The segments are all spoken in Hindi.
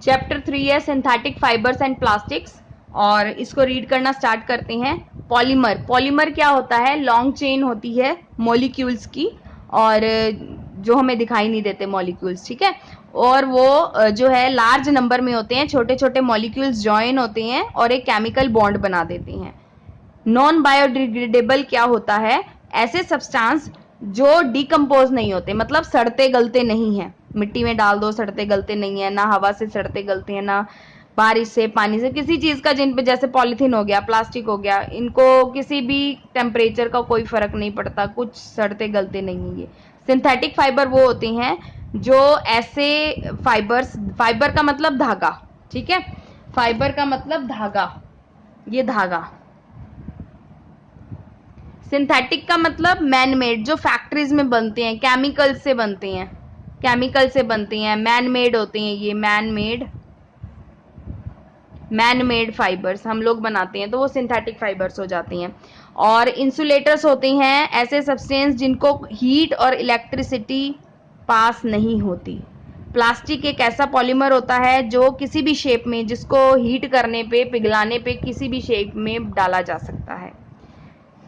चैप्टर 3 है सिंथेटिक फाइबर्स एंड प्लास्टिक्स, और इसको रीड करना स्टार्ट करते हैं। पॉलीमर, पॉलीमर क्या होता है? लॉन्ग चेन होती है मॉलिक्यूल्स की, और जो हमें दिखाई नहीं देते मॉलिक्यूल्स, ठीक है, और वो जो है लार्ज नंबर में होते हैं, छोटे छोटे मॉलिक्यूल्स ज्वाइन होते हैं और एक केमिकल बॉन्ड बना देते हैं। नॉन बायोडिग्रेडेबल क्या होता है? ऐसे सब्सटेंस जो डिकम्पोज नहीं होते, मतलब सड़ते गलते नहीं है, मिट्टी में डाल दो सड़ते गलते नहीं है, ना हवा से सड़ते गलते हैं, ना बारिश से, पानी से, किसी चीज का, जिन पे जैसे पॉलीथीन हो गया, प्लास्टिक हो गया, इनको किसी भी टेम्परेचर का कोई फर्क नहीं पड़ता, कुछ सड़ते गलते नहीं है। ये सिंथेटिक फाइबर वो होते हैं जो ऐसे फाइबर्स, फाइबर का मतलब धागा, ठीक है, फाइबर का मतलब धागा, ये धागा। सिंथेटिक का मतलब मैन मेड, जो फैक्ट्रीज में बनते हैं, केमिकल से बनते हैं, केमिकल से बनते हैं, मैन मेड होते हैं ये, मैन मेड फाइबर्स हम लोग बनाते हैं, तो वो सिंथेटिक फाइबर्स हो जाती हैं। और इंसुलेटर्स होते हैं ऐसे सब्सटेंस जिनको हीट और इलेक्ट्रिसिटी पास नहीं होती। प्लास्टिक एक ऐसा पॉलीमर होता है जो किसी भी शेप में, जिसको हीट करने पे, पिघलाने पे किसी भी शेप में डाला जा सकता है।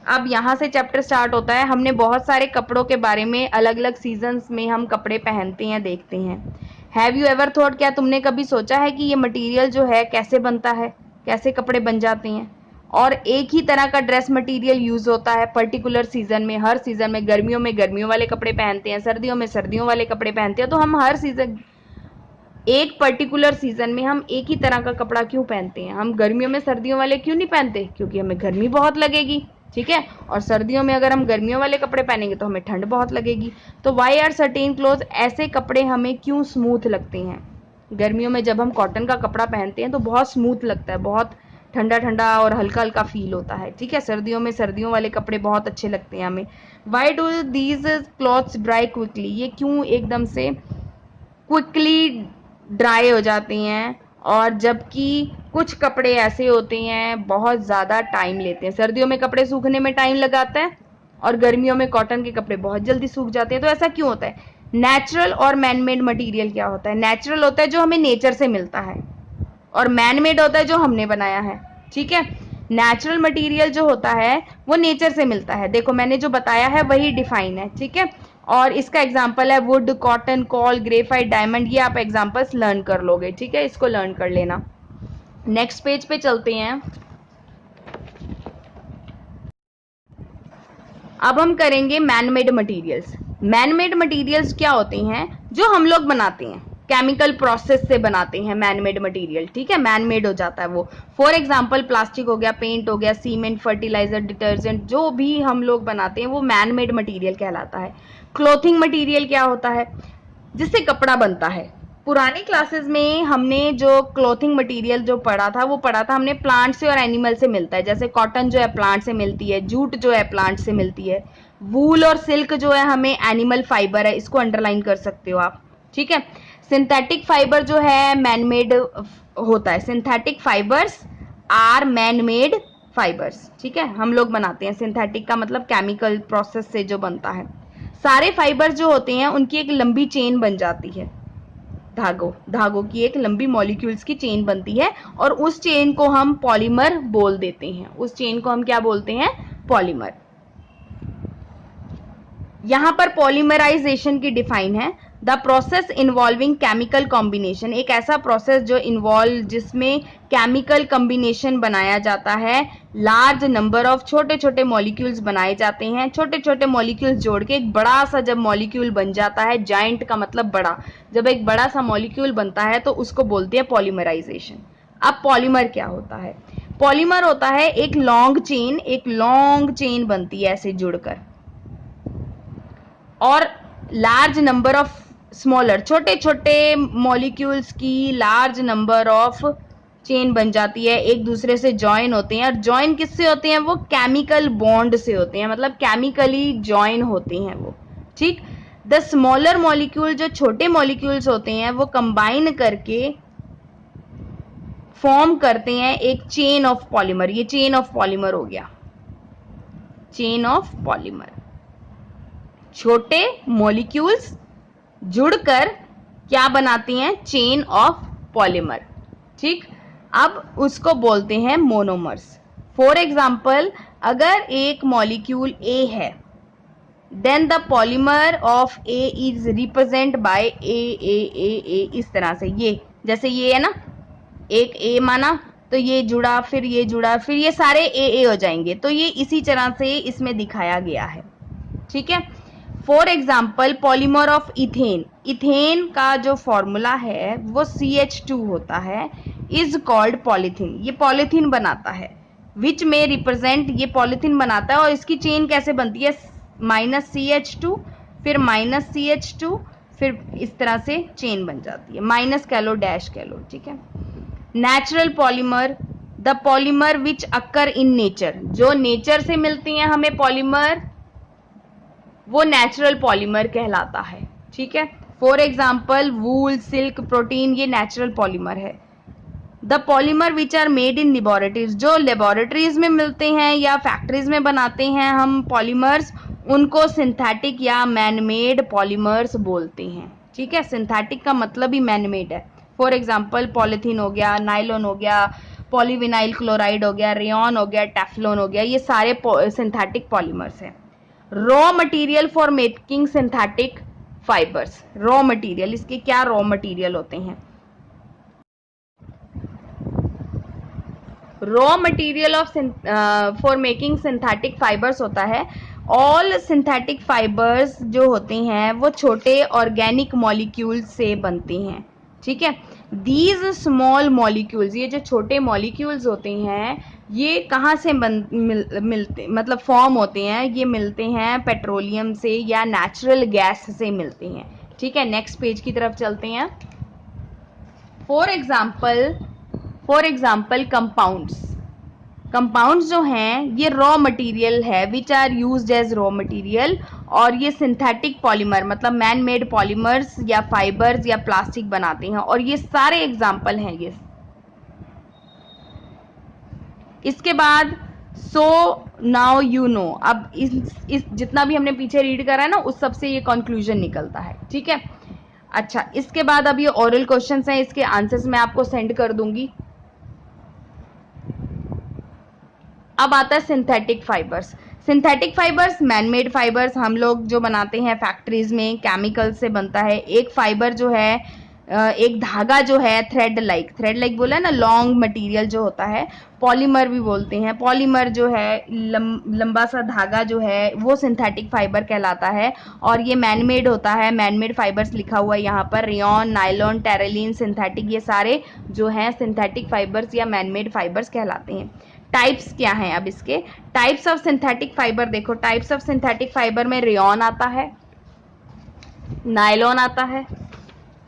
अब यहाँ से चैप्टर स्टार्ट होता है। हमने बहुत सारे कपड़ों के बारे में, अलग अलग सीजन्स में हम कपड़े पहनते हैं, देखते हैं। हैव यू एवर थॉट, क्या तुमने कभी सोचा है कि ये मटेरियल जो है कैसे बनता है, कैसे कपड़े बन जाते हैं? और एक ही तरह का ड्रेस मटेरियल यूज होता है पर्टिकुलर सीजन में, हर सीजन में, गर्मियों में गर्मियों वाले कपड़े पहनते हैं, सर्दियों में सर्दियों वाले कपड़े पहनते हैं। तो हम हर सीजन, एक पर्टिकुलर सीजन में हम एक ही तरह का कपड़ा क्यों पहनते हैं? हम गर्मियों में सर्दियों वाले क्यों नहीं पहनते? क्योंकि हमें गर्मी बहुत लगेगी, ठीक है, और सर्दियों में अगर हम गर्मियों वाले कपड़े पहनेंगे तो हमें ठंड बहुत लगेगी। तो वाई आर सर्टेन क्लोथ, ऐसे कपड़े हमें क्यों स्मूथ लगते हैं? गर्मियों में जब हम कॉटन का कपड़ा पहनते हैं तो बहुत स्मूथ लगता है, बहुत ठंडा ठंडा और हल्का हल्का फील होता है, ठीक है। सर्दियों में सर्दियों वाले कपड़े बहुत अच्छे लगते हैं हमें। Why do these clothes dry quickly, ये क्यों एकदम से क्विकली ड्राई हो जाती हैं? और जबकि कुछ कपड़े ऐसे होते हैं बहुत ज़्यादा टाइम लेते हैं। सर्दियों में कपड़े सूखने में टाइम लगाता है और गर्मियों में कॉटन के कपड़े बहुत जल्दी सूख जाते हैं। तो ऐसा क्यों होता है? नेचुरल और मैन मेड मटीरियल क्या होता है? नेचुरल होता है जो हमें नेचर से मिलता है, और मैन मेड होता है जो हमने बनाया है, ठीक है। नेचुरल मटेरियल जो होता है वो नेचर से मिलता है, देखो मैंने जो बताया है वही डिफाइन है, ठीक है। और इसका एग्जांपल है would, cotton, call, graphite, diamond, ये आप एग्जांपल्स लर्न कर लोगे, ठीक है, इसको लर्न कर लेना। नेक्स्ट पेज पे चलते हैं। अब हम करेंगे man made materials. Man made materials क्या होते हैं? जो हम लोग बनाते हैं, केमिकल प्रोसेस से बनाते हैं मैन मेड मटीरियल, ठीक है, मैन मेड हो जाता है वो। फॉर एग्जांपल प्लास्टिक हो गया, पेंट हो गया, सीमेंट, फर्टिलाइजर, डिटर्जेंट, जो भी हम लोग बनाते हैं वो मैन मेड मटीरियल कहलाता है। क्लोथिंग मटीरियल क्या होता है? जिससे कपड़ा बनता है। पुरानी क्लासेस में हमने जो क्लोथिंग मटेरियल जो पढ़ा था वो पढ़ा था हमने प्लांट से और एनिमल से मिलता है। जैसे कॉटन जो है प्लांट से मिलती है, जूट जो है प्लांट से मिलती है, वूल और सिल्क जो है हमें एनिमल फाइबर है, इसको अंडरलाइन कर सकते हो आप, ठीक है। सिंथेटिक फाइबर जो है मैन मेड होता है। Synthetic fibres are man made fibres, ठीक है, हम लोग बनाते हैं। सिंथेटिक का मतलब केमिकल प्रोसेस से जो बनता है। सारे फाइबर जो होते हैं उनकी एक लंबी चेन बन जाती है, धागों की एक लंबी मॉलिक्यूल्स की चेन बनती है, और उस चेन को हम पॉलीमर बोल देते हैं। उस चेन को हम क्या बोलते हैं? पॉलीमर। यहां पर पॉलीमराइजेशन की डिफाइन है, the process involving chemical combination, एक ऐसा प्रोसेस जो इन्वॉल्व, जिसमें केमिकल कॉम्बिनेशन बनाया जाता है। लार्ज नंबर ऑफ छोटे छोटे मॉलिक्यूल्स बनाए जाते हैं, छोटे छोटे मॉलिक्यूल्स जोड़ के एक बड़ा सा जब मॉलिक्यूल बन जाता है, जाइंट का मतलब बड़ा, जब एक बड़ा सा मॉलिक्यूल बनता है तो उसको बोलते हैं पॉलीमराइजेशन। अब पॉलीमर क्या होता है? पॉलीमर होता है एक लॉन्ग चेन बनती है ऐसे जुड़कर, और लार्ज नंबर ऑफ स्मॉलर, छोटे छोटे मॉलिक्यूल्स की लार्ज नंबर ऑफ चेन बन जाती है, एक दूसरे से ज्वाइन होते हैं। और ज्वाइन किससे होते हैं? वो केमिकल बॉन्ड से होते हैं, मतलब केमिकली ज्वाइन होते हैं वो, ठीक। द स्मॉलर मॉलिक्यूल, जो छोटे मॉलिक्यूल्स होते हैं वो कंबाइन करके फॉर्म करते हैं एक चेन ऑफ पॉलीमर। ये चेन ऑफ पॉलीमर हो गया, चेन ऑफ पॉलीमर। छोटे मॉलिक्यूल्स जुड़कर क्या बनाती हैं? Chain of polymer. ठीक, अब उसको बोलते हैं मोनोमर्स। फॉर एग्जाम्पल, अगर एक मॉलिक्यूल ए है, then the polymer of A is represent by A, इस तरह से। ये जैसे ये है ना, एक ए माना तो ये जुड़ा, फिर ये जुड़ा, फिर ये सारे ए हो जाएंगे। तो ये इसी तरह से इसमें दिखाया गया है। ठीक है। For example, polymer of ethane, ethane का जो फॉर्मूला है वो CH2 होता है, इज कॉल्ड पॉलीथीन। ये पॉलीथीन बनाता है, विच में रिप्रेजेंट, ये पॉलीथीन बनाता है। और इसकी चेन कैसे बनती है, -CH2 फिर -CH2, फिर इस तरह से चेन बन जाती है, माइनस कह लो, डैश कह लो। ठीक है। Natural polymer, the polymer which occur in nature, जो नेचर से मिलती हैं हमें पॉलीमर, वो नेचुरल पॉलीमर कहलाता है। ठीक है। For example, wool, silk, protein, ये नेचुरल पॉलीमर है। The polymer which are made in laboratories, जो लेबोरेटरीज में मिलते हैं या फैक्ट्रीज में बनाते हैं हम पॉलीमर्स, उनको सिंथेटिक या मैनमेड पॉलीमर्स बोलते हैं। ठीक है। सिंथेटिक का मतलब ही मैनमेड है। फॉर एग्जाम्पल, पॉलीथीन हो गया, नाइलॉन हो गया, पॉलीविनाइल क्लोराइड हो गया, रेयॉन हो गया, टेफ्लॉन हो गया, ये सारे सिंथेटिक पॉलीमर्स हैं। Raw material for making synthetic fibres, raw material, इसके क्या रॉ मटेरियल होते हैं? Raw material of for making synthetic fibres होता है, ऑल सिंथेटिक फाइबर्स जो होते हैं वो छोटे ऑर्गेनिक मॉलिक्यूल्स से बनते हैं। ठीक है। दीज स्मॉल मॉलिक्यूल्स, ये जो छोटे मॉलिक्यूल्स होते हैं, ये कहाँ से मिलते, मतलब फॉर्म होते हैं, ये मिलते हैं पेट्रोलियम से या नेचुरल गैस से मिलते हैं। ठीक है। नेक्स्ट पेज की तरफ चलते हैं। फॉर एग्जाम्पल कंपाउंड्स, कंपाउंड्स जो हैं ये रॉ मटेरियल है, which are used as raw material, और ये सिंथेटिक पॉलीमर मतलब मैन मेड पॉलीमर्स या फाइबर्स या प्लास्टिक बनाते हैं। और ये सारे एग्जाम्पल हैं ये। इसके बाद सो नाउ यू नो, अब इस जितना भी हमने पीछे रीड करा है ना, उस सबसे ये कंक्लूजन निकलता है। ठीक है। अच्छा, इसके बाद अब ये ओरल क्वेश्चंस हैं, इसके आंसर्स मैं आपको सेंड कर दूंगी। अब आता है synthetic fibres. Synthetic fibres, manmade fibres, हम लोग जो बनाते हैं फैक्ट्रीज में, केमिकल से बनता है। एक फाइबर जो है, एक धागा जो है थ्रेड लाइक बोला ना, लॉन्ग मटेरियल जो होता है, पॉलीमर भी बोलते हैं। पॉलीमर जो है लंबा सा धागा जो है, वो सिंथेटिक फाइबर कहलाता है। और ये मैनमेड होता है, मैनमेड फाइबर्स लिखा हुआ है यहाँ पर, रेयॉन, नाइलॉन, टेरेलिन, सिंथेटिक, ये सारे जो हैं सिंथेटिक फाइबर्स या मैनमेड फाइबर्स कहलाते हैं। टाइप्स क्या हैं? अब इसके टाइप्स ऑफ सिंथेटिक फाइबर देखो। टाइप्स ऑफ सिंथेटिक फाइबर में रेयॉन आता है, नायलॉन आता है,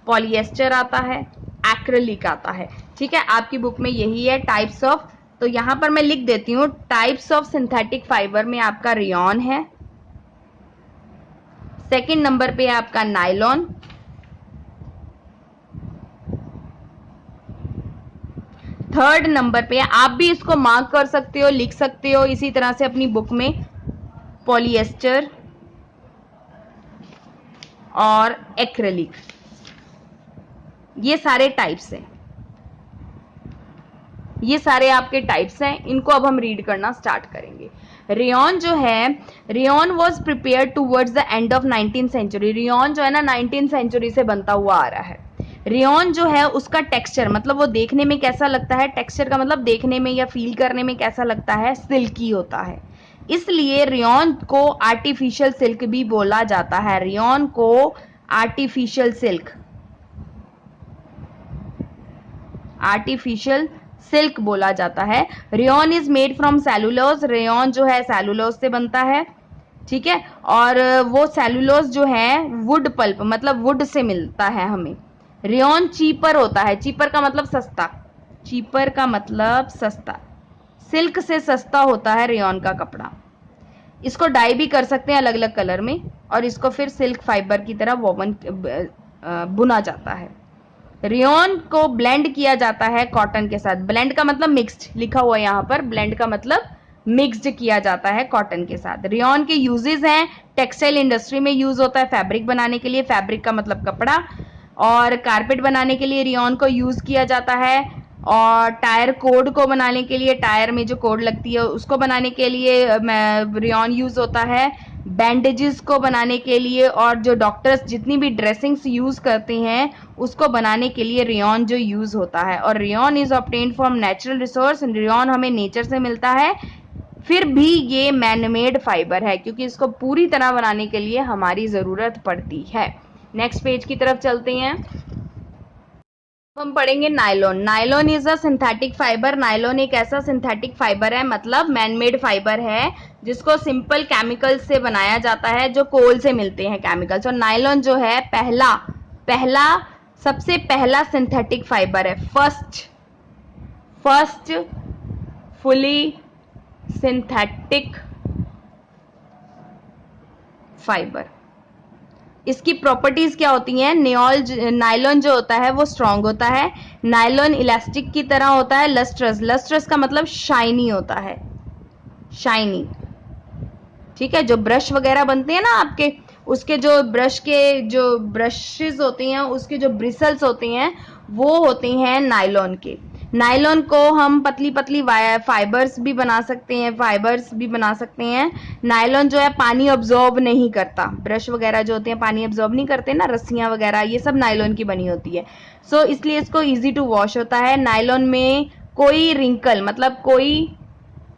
पॉलिएस्टर आता है, एक्रिलिक आता है। ठीक है। आपकी बुक में यही है टाइप्स ऑफ, तो यहां पर मैं लिख देती हूं, टाइप्स ऑफ सिंथेटिक फाइबर में आपका रेयॉन है, सेकंड नंबर पे आपका नायलॉन, थर्ड नंबर पे आप भी इसको मार्क कर सकते हो, लिख सकते हो इसी तरह से अपनी बुक में, पॉलिएस्टर और एक्रिलिक। ये सारे टाइप्स हैं, ये सारे आपके टाइप्स हैं। इनको अब हम रीड करना स्टार्ट करेंगे। रेयॉन जो है, rayon was prepared towards the end of 19th century. Rayon जो है ना 19th सेंचुरी से बनता हुआ आ रहा है। रेयॉन जो है उसका टेक्सचर, मतलब वो देखने में कैसा लगता है, टेक्सचर का मतलब देखने में या फील करने में कैसा लगता है, सिल्की होता है। इसलिए रेयॉन को आर्टिफिशियल सिल्क भी बोला जाता है। रेयॉन को आर्टिफिशियल सिल्क बोला जाता है। Rayon is made from cellulose, rayon जो है सेलुलोज से बनता है। ठीक है। और वो सेलुलोज जो है वुड पल्प मतलब वुड से मिलता है हमें। रेयॉन चीपर होता है, चीपर का मतलब सस्ता, चीपर का मतलब सस्ता, सिल्क से सस्ता होता है रेयॉन का कपड़ा। इसको डाई भी कर सकते हैं अलग अलग कलर में, और इसको फिर सिल्क फाइबर की तरह वोवन बुना जाता है। रेयॉन को ब्लेंड किया जाता है कॉटन के साथ। ब्लेंड का मतलब मिक्स्ड लिखा हुआ है यहाँ पर, ब्लेंड का मतलब मिक्स्ड किया जाता है कॉटन के साथ। रेयॉन के यूजेस हैं, टेक्सटाइल इंडस्ट्री में यूज होता है फैब्रिक बनाने के लिए, फैब्रिक का मतलब कपड़ा। और कारपेट बनाने के लिए रेयॉन को यूज किया जाता है, और टायर कोड को बनाने के लिए, टायर में जो कोड लगती है उसको बनाने के लिए रेयॉन यूज होता है, बैंडेजेस को बनाने के लिए, और जो डॉक्टर्स जितनी भी ड्रेसिंग्स यूज करते हैं उसको बनाने के लिए रेयॉन जो यूज होता है। और rayon is obtained from natural resource, rayon हमें नेचर से मिलता है, फिर भी ये मैनमेड फाइबर है क्योंकि इसको पूरी तरह बनाने के लिए हमारी जरूरत पड़ती है। नेक्स्ट पेज की तरफ चलते हैं, हम पढ़ेंगे nylon. Nylon is a synthetic fibre. Nylon एक ऐसा सिंथेटिक फाइबर है, मतलब मैनमेड फाइबर है, जिसको सिंपल केमिकल्स से बनाया जाता है, जो कोल से मिलते हैं केमिकल्स। और नायलॉन जो है सबसे पहला सिंथेटिक फाइबर है, फर्स्ट फुली सिंथेटिक फाइबर। इसकी प्रॉपर्टीज क्या होती हैं? नायलॉन जो होता है वो स्ट्रांग होता है, नायलॉन इलास्टिक की तरह होता है, लस्ट्रस का मतलब शाइनी होता है, शाइनी। ठीक है, जो ब्रश वगैरह बनते हैं ना आपके, उसके जो ब्रशेस होते हैं, उसके जो ब्रिसल्स होते हैं वो होते हैं नायलॉन के। नायलॉन को हम पतली पतली फाइबर्स भी बना सकते हैं। नायलॉन जो है पानी अब्जॉर्ब नहीं करता, ब्रश वगैरह जो होते हैं पानी अब्जॉर्ब नहीं करते ना, रस्सियां वगैरह ये सब नायलॉन की बनी होती है। सो इसलिए इसको इजी टू वॉश होता है। नायलॉन में कोई रिंकल, मतलब कोई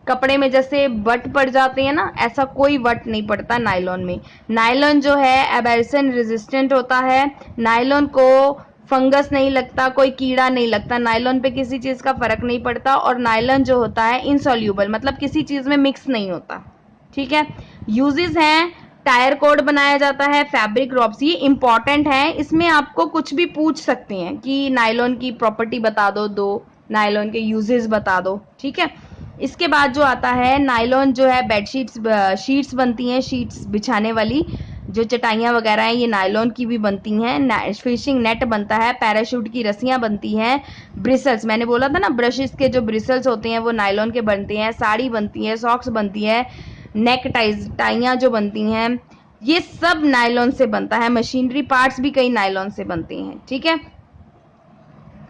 कपड़े में जैसे वट पड़ जाते हैं ना, ऐसा कोई वट नहीं पड़ता नायलॉन में। नायलॉन जो है एब्रेशन रेजिस्टेंट होता है, नायलॉन को फंगस नहीं लगता, कोई कीड़ा नहीं लगता, नायलॉन पे किसी चीज का फर्क नहीं पड़ता, और नायलॉन जो होता है इनसॉल्यूबल, मतलब किसी चीज में मिक्स नहीं होता। ठीक है, यूजेस हैं, टायर कोड बनाया जाता है, फैब्रिक रॉप्स, ये इंपॉर्टेंट है, इसमें आपको कुछ भी पूछ सकते हैं कि नायलॉन की प्रॉपर्टी बता दो नायलॉन के यूजेस बता दो। ठीक है, इसके बाद जो आता है नायलॉन जो है शीट्स बनती हैं, शीट्स बिछाने वाली जो चटाइयाँ वगैरह हैं ये नायलॉन की भी बनती हैं, फिशिंग नेट बनता है, पैराशूट की रस्सियां बनती हैं, ब्रिसल्स मैंने बोला था ना, ब्रशेस के जो ब्रिसल्स होते हैं वो नायलॉन के बनते हैं, साड़ी बनती है, सॉक्स बनती है, नेक टाइयाँ जो बनती हैं ये सब नायलॉन से बनता है, मशीनरी पार्ट्स भी कई नायलॉन से बनते हैं। ठीक है,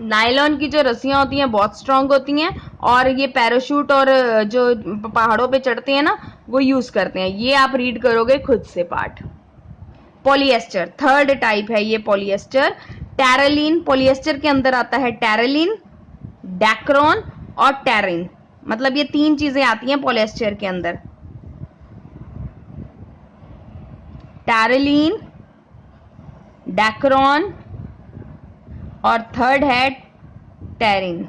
नायलॉन की जो रस्सियां होती हैं बहुत स्ट्रांग होती हैं, और ये पैराशूट और जो पहाड़ों पे चढ़ते हैं ना वो यूज करते हैं, ये आप रीड करोगे खुद से पार्ट। पॉलिएस्टर थर्ड टाइप है ये पॉलिएस्टर। टेरालिन, पॉलिएस्टर के अंदर आता है टेरालिन, डैक्रॉन और टेरिन, मतलब ये तीन चीजें आती हैं पॉलिएस्टर के अंदर, टेरालिन, डैक्रॉन और थर्ड है टेरिन।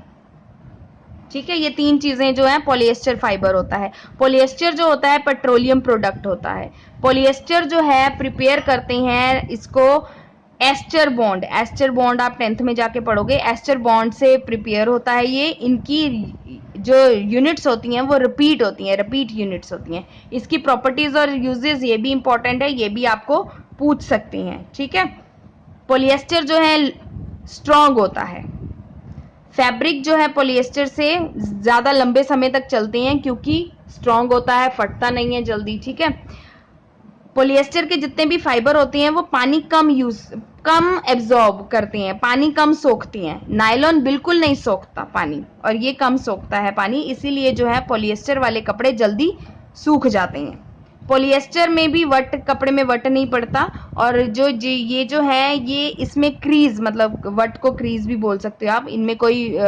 ठीक है, ये तीन चीजें जो है पॉलिएस्टर फाइबर होता है। पॉलिएस्टर जो होता है पेट्रोलियम प्रोडक्ट होता है। पॉलिएस्टर जो है प्रिपेयर करते हैं इसको एस्टर बॉन्ड आप 10th में जाके पढ़ोगे, एस्टर बॉन्ड से प्रिपेयर होता है ये। इनकी जो यूनिट्स होती हैं वो रिपीट यूनिट्स होती हैं। इसकी प्रॉपर्टीज और यूजेस ये भी इंपॉर्टेंट है, ये भी आपको पूछ सकते हैं। ठीक है, पॉलिएस्टर जो है स्ट्रॉन्ग होता है, फैब्रिक जो है पॉलिएस्टर से ज्यादा लंबे समय तक चलते हैं क्योंकि स्ट्रॉन्ग होता है, फटता नहीं है जल्दी। ठीक है, पॉलिएस्टर के जितने भी फाइबर होते हैं वो पानी कम एब्जॉर्ब करते हैं, पानी कम सोखते हैं। नायलॉन बिल्कुल नहीं सोखता पानी, और ये कम सोखता है पानी, इसीलिए जो है पॉलिएस्टर वाले कपड़े जल्दी सूख जाते हैं। पॉलिएस्टर में भी कपड़े में वट नहीं पड़ता, और ये जो है ये इसमें क्रीज, मतलब वट को क्रीज भी बोल सकते हो आप, इनमें कोई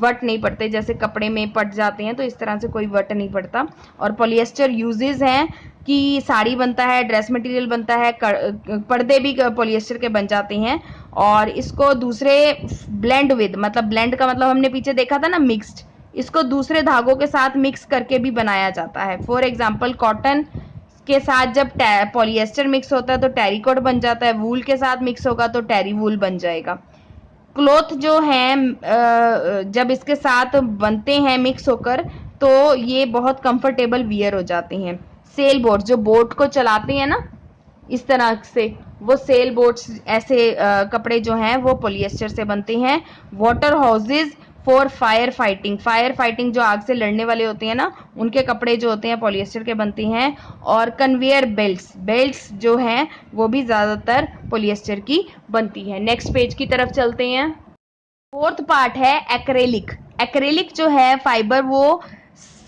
वट नहीं पड़ते, जैसे कपड़े में पट जाते हैं तो इस तरह से कोई वट नहीं पड़ता। और पॉलिएस्टर यूजेस हैं कि साड़ी बनता है, ड्रेस मटेरियल बनता है, पर्दे भी पॉलिएस्टर के बन जाते हैं, और इसको दूसरे ब्लेंड का मतलब हमने पीछे देखा था ना मिक्स्ड, इसको दूसरे धागों के साथ मिक्स करके भी बनाया जाता है। फॉर एग्जाम्पल कॉटन के साथ जब पॉलिएस्टर मिक्स होता है तो टेरिकॉट बन जाता है, वूल के साथ मिक्स होगा तो टेरी वूल बन जाएगा। क्लॉथ जो है जब इसके साथ बनते हैं मिक्स होकर तो ये बहुत कंफर्टेबल वियर हो जाते हैं। सेल बोट, जो बोट को चलाते हैं ना इस तरह से, वो सेल बोट्स ऐसे कपड़े जो हैं वो पॉलिएस्टर से बनते हैं। Water houses for fire fighting, fire fighting जो आग से लड़ने वाले होते हैं ना, उनके कपड़े जो होते हैं पॉलिएस्टर के बनते हैं। और कन्वेयर बेल्ट्स, बेल्ट्स जो हैं वो भी ज्यादातर पॉलिएस्टर की बनती है। नेक्स्ट पेज की तरफ चलते हैं। फोर्थ पार्ट है एक्रेलिक। एक्रेलिक जो है फाइबर वो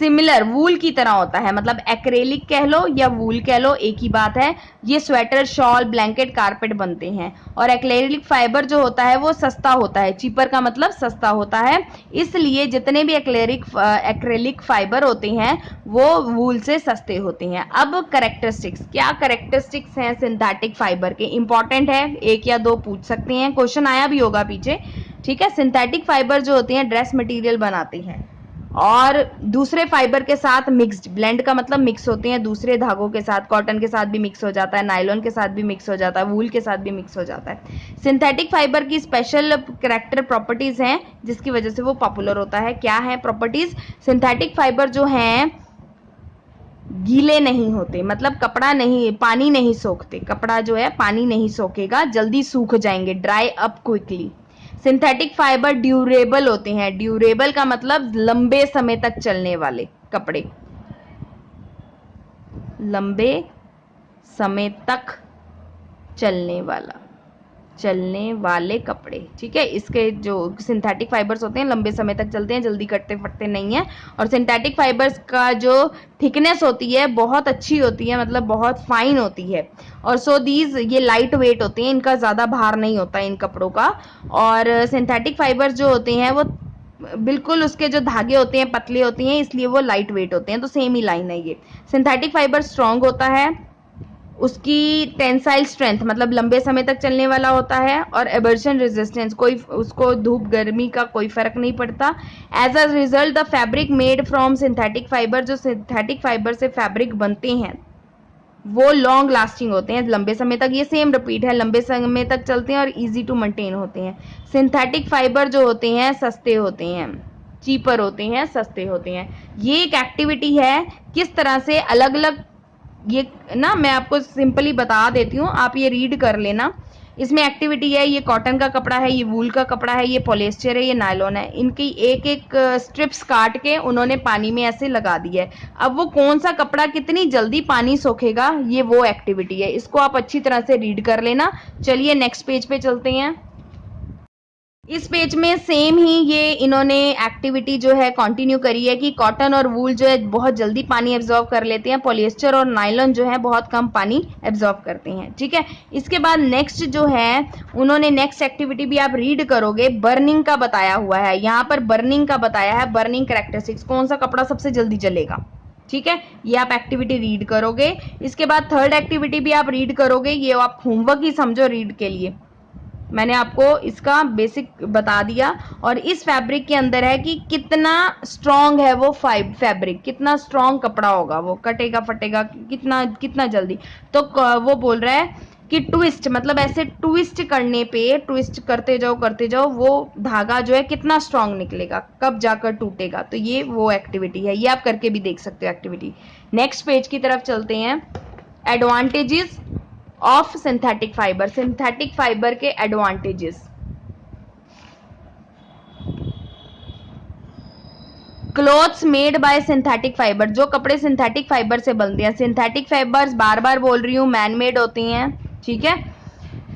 सिमिलर वूल की तरह होता है, मतलब एक्रेलिक कह लो या वूल कह लो, एक ही बात है। ये स्वेटर, शॉल, ब्लैंकेट, कारपेट बनते हैं। और एक्रेलिक फाइबर जो होता है वो सस्ता होता है, चीपर का मतलब सस्ता होता है, इसलिए जितने भी एक्रेलिक फाइबर होते हैं वो वूल से सस्ते होते हैं। अब करेक्टरिस्टिक्स, क्या करेक्टरिस्टिक्स हैं सिंथेटिक फाइबर के, इंपॉर्टेंट है, एक या दो पूछ सकते हैं, क्वेश्चन आया भी होगा पीछे, ठीक है। सिंथेटिक फाइबर जो होते हैं ड्रेस मटेरियल बनाते हैं और दूसरे फाइबर के साथ मिक्स्ड, ब्लेंड का मतलब मिक्स होते हैं दूसरे धागों के साथ, कॉटन के साथ भी मिक्स हो जाता है, नायलॉन के साथ भी मिक्स हो जाता है, वूल के साथ भी मिक्स हो जाता है। सिंथेटिक फाइबर की स्पेशल कैरेक्टर प्रॉपर्टीज हैं जिसकी वजह से वो पॉपुलर होता है। क्या है प्रॉपर्टीज? सिंथेटिक फाइबर जो हैं गीले नहीं होते, मतलब कपड़ा नहीं, पानी नहीं सोखते, कपड़ा जो है पानी नहीं सोखेगा, जल्दी सूख जाएंगे, dry up quickly. Synthetic fibre durable होते हैं, ड्यूरेबल का मतलब लंबे समय तक चलने वाले कपड़े, लंबे समय तक चलने वाले कपड़े, ठीक है। इसके जो सिंथेटिक फाइबर्स होते हैं लंबे समय तक चलते हैं, जल्दी कटते फटते नहीं है। और सिंथेटिक फाइबर्स का जो थिकनेस होती है बहुत अच्छी होती है, मतलब बहुत फाइन होती है। और सो दीज ये लाइट वेट होते हैं, इनका ज़्यादा भार नहीं होता इन कपड़ों का। और सिंथेटिक फाइबर्स जो होते हैं वो बिल्कुल उसके जो धागे होते हैं पतले होते हैं, इसलिए वो लाइट वेट होते हैं। तो सेम ही लाइन है ये। सिंथेटिक फाइबर स्ट्रॉन्ग होता है, उसकी टेंसाइल स्ट्रेंथ मतलब लंबे समय तक चलने वाला होता है। और एबर्शन रेजिस्टेंस, कोई उसको धूप गर्मी का कोई फर्क नहीं पड़ता। As a result the fabric made from synthetic fibre, जो सिंथेटिक फाइबर से फैब्रिक बनते हैं वो लॉन्ग लास्टिंग होते हैं, लंबे समय तक, ये सेम रिपीट है, लंबे समय तक चलते हैं और इजी टू मेंटेन होते हैं। सिंथेटिक फाइबर जो होते हैं सस्ते होते हैं, चीपर होते हैं, सस्ते होते हैं। ये एक एक्टिविटी है किस तरह से अलग अलग, ये ना मैं आपको सिंपली बता देती हूँ, आप ये रीड कर लेना। इसमें एक्टिविटी है, ये कॉटन का कपड़ा है, ये वूल का कपड़ा है, ये पॉलिएस्टर है, ये नायलॉन है, इनकी एक एक स्ट्रिप्स काट के उन्होंने पानी में ऐसे लगा दी है। अब वो कौन सा कपड़ा कितनी जल्दी पानी सोखेगा, ये वो एक्टिविटी है, इसको आप अच्छी तरह से रीड कर लेना। चलिए नेक्स्ट पेज पे चलते हैं। इस पेज में सेम ही ये इन्होंने एक्टिविटी जो है कंटिन्यू करी है कि कॉटन और वूल जो है बहुत जल्दी पानी एब्जॉर्व कर लेते हैं, पॉलिएस्टर और नायलॉन जो है बहुत कम पानी एब्जॉर्व करते हैं, ठीक है। इसके बाद नेक्स्ट जो है उन्होंने नेक्स्ट एक्टिविटी भी आप रीड करोगे, बर्निंग का बताया हुआ है, यहाँ पर बर्निंग का बताया है, बर्निंग कैरेक्टरिस्टिक्स, कौन सा कपड़ा सबसे जल्दी जलेगा, ठीक है। ये आप एक्टिविटी रीड करोगे। इसके बाद थर्ड एक्टिविटी भी आप रीड करोगे, ये आप होमवर्क ही समझो रीड के लिए, मैंने आपको इसका बेसिक बता दिया। और इस फैब्रिक के अंदर है कि कितना स्ट्रॉन्ग है वो फैब्रिक, कितना स्ट्रॉन्ग कपड़ा होगा, वो कटेगा फटेगा कितना कितना जल्दी। तो वो बोल रहा है कि ट्विस्ट, मतलब ऐसे ट्विस्ट करने पे, ट्विस्ट करते जाओ वो धागा जो है कितना स्ट्रॉन्ग निकलेगा, कब जाकर टूटेगा। तो ये वो एक्टिविटी है, ये आप करके भी देख सकते हो एक्टिविटी। नेक्स्ट पेज की तरफ चलते हैं। Advantages of synthetic fibre, synthetic fibre के advantages. Clothes made by synthetic fibre, जो कपड़े सिंथेटिक फाइबर से बनते हैं, सिंथेटिक फाइबर्स बार बार बोल रही हूँ मैन मेड होती हैं, ठीक है,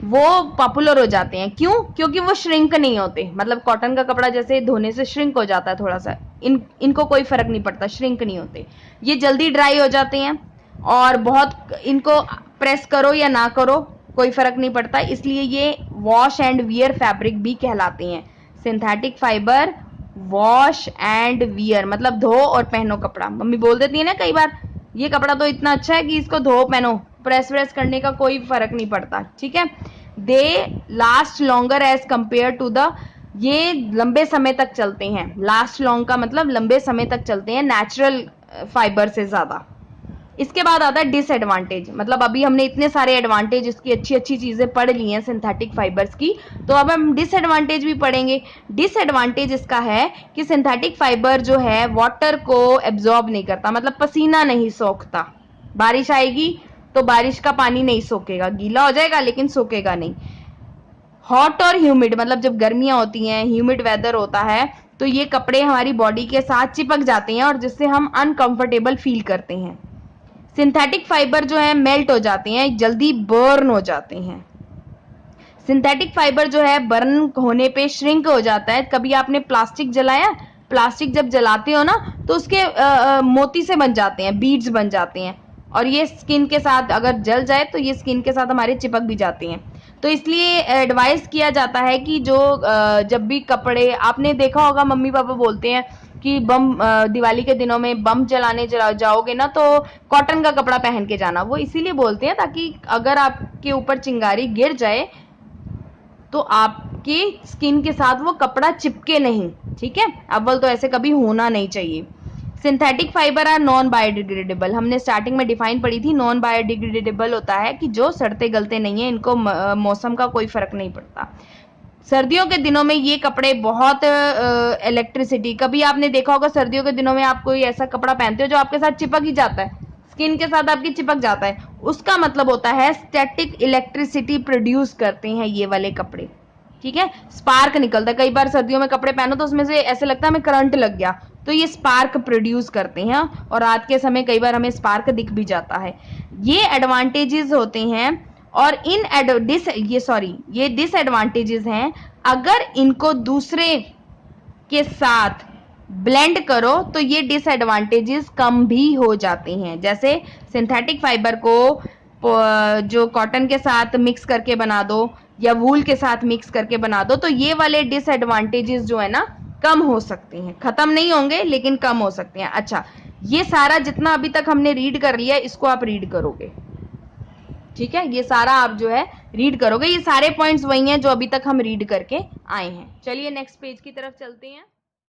वो पॉपुलर हो जाते हैं। क्यों? क्योंकि वो श्रिंक नहीं होते, मतलब कॉटन का कपड़ा जैसे धोने से श्रिंक हो जाता है थोड़ा सा, इनको कोई फर्क नहीं पड़ता, श्रिंक नहीं होते, ये जल्दी ड्राई हो जाते हैं और बहुत, इनको प्रेस करो या ना करो कोई फर्क नहीं पड़ता, इसलिए ये वॉश एंड वियर फैब्रिक भी कहलाते हैं। Synthetic fibre wash and wear मतलब धो और पहनो कपड़ा। मम्मी बोल देती है ना कई बार, ये कपड़ा तो इतना अच्छा है कि इसको धो पहनो, प्रेस व्रेस करने का कोई फर्क नहीं पड़ता, ठीक है। They last longer as compare to the, ये लंबे समय तक चलते हैं, लास्ट लॉन्ग का मतलब लंबे समय तक चलते हैं नेचुरल फाइबर से ज्यादा। इसके बाद आता है डिसएडवांटेज, मतलब अभी हमने इतने सारे एडवांटेज, इसकी अच्छी अच्छी चीजें पढ़ ली हैं सिंथेटिक फाइबर्स की, तो अब हम डिसएडवांटेज भी पढ़ेंगे। डिसएडवांटेज इसका है कि सिंथेटिक फाइबर जो है वाटर को एब्जॉर्ब नहीं करता, मतलब पसीना नहीं सोखता, बारिश आएगी तो बारिश का पानी नहीं सोखेगा, गीला हो जाएगा लेकिन सोखेगा नहीं। हॉट और ह्यूमिड, मतलब जब गर्मियां होती हैं, ह्यूमिड वेदर होता है, तो ये कपड़े हमारी बॉडी के साथ चिपक जाते हैं और जिससे हम अनकंफर्टेबल फील करते हैं। सिंथेटिक फाइबर जो है मेल्ट हो जाते हैं, जल्दी बर्न हो जाते हैं। सिंथेटिक फाइबर जो है बर्न होने पे श्रिंक हो जाता है। कभी आपने प्लास्टिक जलाया, प्लास्टिक जब जलाते हो ना तो उसके मोती से बन जाते हैं, बीड्स बन जाते हैं, और ये स्किन के साथ अगर जल जाए तो ये स्किन के साथ हमारे चिपक भी जाती हैं। तो इसलिए एडवाइस किया जाता है कि जो जब भी कपड़े, आपने देखा होगा मम्मी पापा बोलते हैं कि बम दिवाली के दिनों में बम जलाने जाओगे ना तो कॉटन का कपड़ा पहन के जाना। वो इसीलिए बोलते हैं ताकि अगर आपके ऊपर चिंगारी गिर जाए तो आपकी स्किन के साथ वो कपड़ा चिपके नहीं, ठीक है। अव्वल तो ऐसे कभी होना नहीं चाहिए। Synthetic fibre are non biodegradable, हमने स्टार्टिंग में डिफाइन पढ़ी थी। नॉन बायोडिग्रेडेबल होता है कि जो सड़ते गलते नहीं है, इनको मौसम का कोई फर्क नहीं पड़ता। सर्दियों के दिनों में ये कपड़े बहुत इलेक्ट्रिसिटी, कभी आपने देखा होगा सर्दियों के दिनों में आप कोई ऐसा कपड़ा पहनते हो जो आपके साथ चिपक ही जाता है, स्किन के साथ आपकी चिपक जाता है, उसका मतलब होता है स्टैटिक इलेक्ट्रिसिटी प्रोड्यूस करते हैं ये वाले कपड़े, ठीक है। स्पार्क निकलता है, कई बार सर्दियों में कपड़े पहनो तो उसमें से ऐसे लगता है हमें करंट लग गया, तो ये स्पार्क प्रोड्यूस करते हैं और रात के समय कई बार हमें स्पार्क दिख भी जाता है। ये एडवांटेजेस होते हैं और ये डिसएडवांटेजेस हैं अगर इनको दूसरे के साथ ब्लेंड करो तो ये डिसएडवांटेजेस कम भी हो जाते हैं। जैसे सिंथेटिक फाइबर को जो कॉटन के साथ मिक्स करके बना दो या वूल के साथ मिक्स करके बना दो तो ये वाले डिसएडवांटेजेस जो है ना कम हो सकते हैं, खत्म नहीं होंगे लेकिन कम हो सकते हैं। अच्छा, ये सारा जितना अभी तक हमने रीड कर लिया इसको आप रीड करोगे, ठीक है। ये सारा आप जो है रीड करोगे, ये सारे पॉइंट्स वही हैं जो अभी तक हम रीड करके आए हैं। चलिए नेक्स्ट पेज की तरफ चलते हैं।